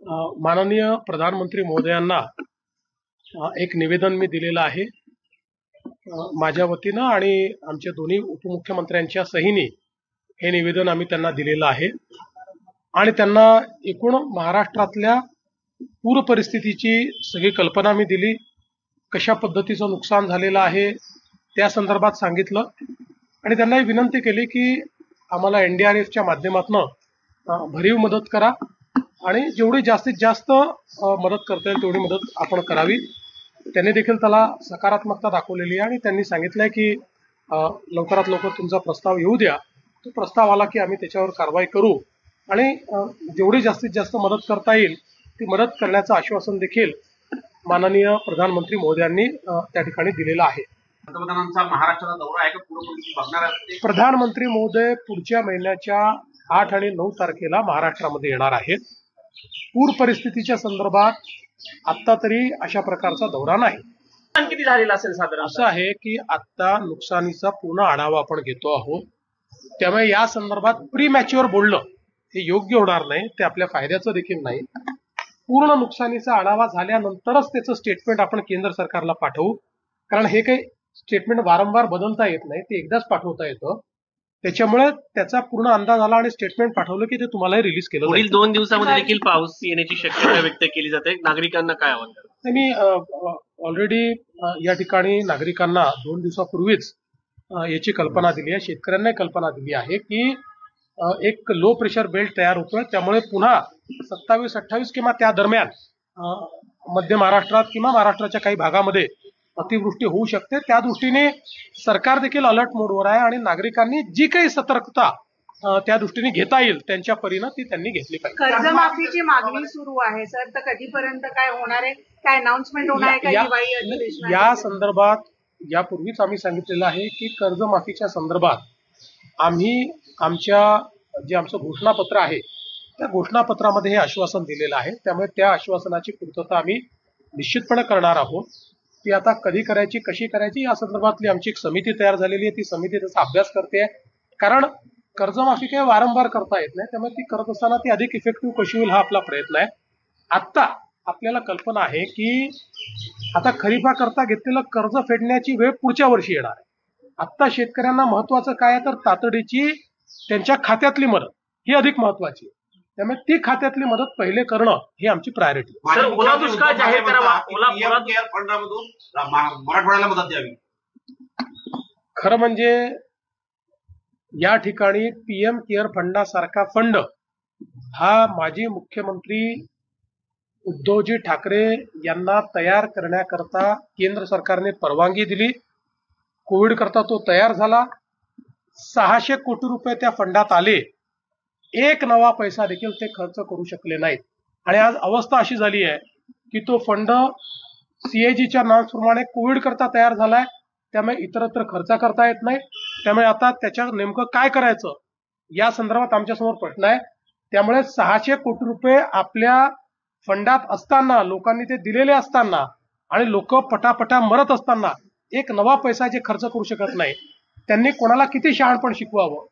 माननीय प्रधानमंत्री महोदयांना एक निवेदन मी दिलेलं आहे माझ्या वतीनं आणि आमच्या दोन्ही उपमुख्यमंत्र्यांच्या सहीने हे निवेदन आम्ही त्यांना दिलेलं आहे आणि त्यांना एकूण महाराष्ट्रातल्या पूर परिस्थितीची सगळी कल्पना मी दिली, कशा पद्धतीचं नुकसान झालेलं आहे त्या संदर्भात सांगितलं आणि त्यांना ही विनंती केली की आम्हाला एनडीआरएफच्या माध्यमातून भरीव मदत करा आणि जेवढी जास्तीत जास्त मदत करता येईल तेवढी मदत आपण करावी। त्यांनी देखील त्याला सकारात्मकता दाखवलेली आहे आणि त्यांनी सांगितलंय की लवकरात लवकर तुमचा प्रस्ताव येऊ द्या, तो प्रस्ताव आला की आम्ही त्याच्यावर कारवाई करू आणि जेवढी जास्तीत जास्त मदत करता येईल ती मदत करण्याचं आश्वासन देखील माननीय प्रधानमंत्री महोदयांनी त्या ठिकाणी दिलेलं आहे। पंतप्रधानांचा महाराष्ट्राचा दौरा आहे का पूर्ण परिस्थिती बघणार आहे? प्रधानमंत्री महोदय पुढच्या महिन्याच्या 8 आणि 9 तारखेला महाराष्ट्रामध्ये येणार आहेत। पूर परिस्थितीच्या संदर्भात आता तरी अशा प्रकारचा दौरा नाही। किती झालेला असेल साधारण? असं आहे की आता नुकसानीचा पूर्ण आढावा आपण घेतो आहोत, त्यामुळे या संदर्भात प्रीमॅच्युअर बोलणं हे योग्य होणार नाही, ते आपल्या फायद्याचं देखील नाही। पूर्ण नुकसानीचा आढावा झाल्यानंतरच त्याचं स्टेटमेंट आपण केंद्र सरकारला पाठवू, कारण हे काही स्टेटमेंट वारंवार बदलता येत नाही, ते एकदाच पाठवता येतं। त्याच्यामुळे त्याचा पूर्ण अंदाज आला आणि स्टेटमेंट पाठवलं की ते तुम्हाला रिलीज केलं जाईल। पुढील 2 दिवसामध्ये देखील पाऊस येण्याची शक्यता व्यक्त केली जाते, नागरिकांना काय आवाहन? मी ऑलरेडी या ठिकाणी नागरिकांना 2 दिवसापूर्वीच याची कल्पना दिली आहे, शेतकऱ्यांना कल्पना दिली आहे की एक लो प्रेशर बेल्ट तयार होतोय, त्यामुळे पुन्हा 27-28 किंवा त्या दरम्यान मध्य महाराष्ट्रात किंवा महाराष्ट्राच्या काही भागामध्ये अतिवृष्टी होऊ शकते। त्या दृष्टीने सरकार देखील अलर्ट मोडवर आहे आणि नागरिकांनी जी काही सतर्कता त्या दृष्टीने घेता येईल त्यांच्या परीनं ती त्यांनी घेतली पाहिजे। कर्जमाफीची मागणी सुरू आहे सर, तर कधीपर्यंत काय होणार आहे, काय अनाउन्समेंट होणार आहे का दिवाळी अधिवेशनात? या संदर्भात यापूर्वीच आम्ही सांगितलेलं आहे की कर्जमाफीच्या संदर्भात आम्ही आमचं घोषणापत्र आहे त्या घोषणापत्रामध्ये हे आश्वासन दिलेलं आहे, त्यामुळे त्या आश्वासनाची पूर्तता आम्ही निश्चितपणे करणार आहोत। ती आता कधी करायची, कशी करायची या संदर्भातली आमची एक समिती तयार झालेली आहे, ती समिती त्याचा अभ्यास करते आहे, कारण कर्जमाफी काही वारंवार करता येत नाही, त्यामुळे ती करत असताना ती अधिक इफेक्टिव्ह कशी होईल हा आपला प्रयत्न आहे। आता आपल्याला कल्पना आहे की आता खरीपाकरता घेतलेलं कर्ज फेडण्याची वेळ पुढच्या वर्षी येणार आहे। आता शेतकऱ्यांना महत्वाचं काय आहे तर तातडीची त्यांच्या खात्यातली मदत ही अधिक महत्वाची आहे, त्यामुळे ती खात्यातली मदत पहिले करणं ही आमची प्रायोरिटी आहे। ओला दुष्काळ जाहीर करावा, फंडामधून मराठवाड्याला मदत द्यावी। खरं म्हणजे या ठिकाणी पीएम केअर फंडासारखा फंड हा माजी मुख्यमंत्री उद्धवजी ठाकरे यांना तयार करण्याकरता केंद्र सरकारने परवानगी दिली, कोविड करता तो तयार झाला, 600 कोटी रुपये त्या फंडात आले, एक नवा पैसा देखील ते खर्च करू शकले नाहीत आणि आज अवस्था अशी झाली आहे की तो फंड सीएजीच्या नॉर्म्सप्रमाणे कोविड करता तयार झालाय, त्यामुळे इतरत्र खर्च करता येत नाही। त्यामुळे आता त्याच्या नेमकं काय करायचं या संदर्भात आमच्यासमोर प्रश्न आहे। त्यामुळे 600 कोटी रुपये आपल्या फंडात असताना, लोकांनी ते दिलेले असताना आणि लोक पटापटा मरत असताना एक नवा पैसा जे खर्च करू शकत नाही, त्यांनी कोणाला किती शहाणपण शिकवावं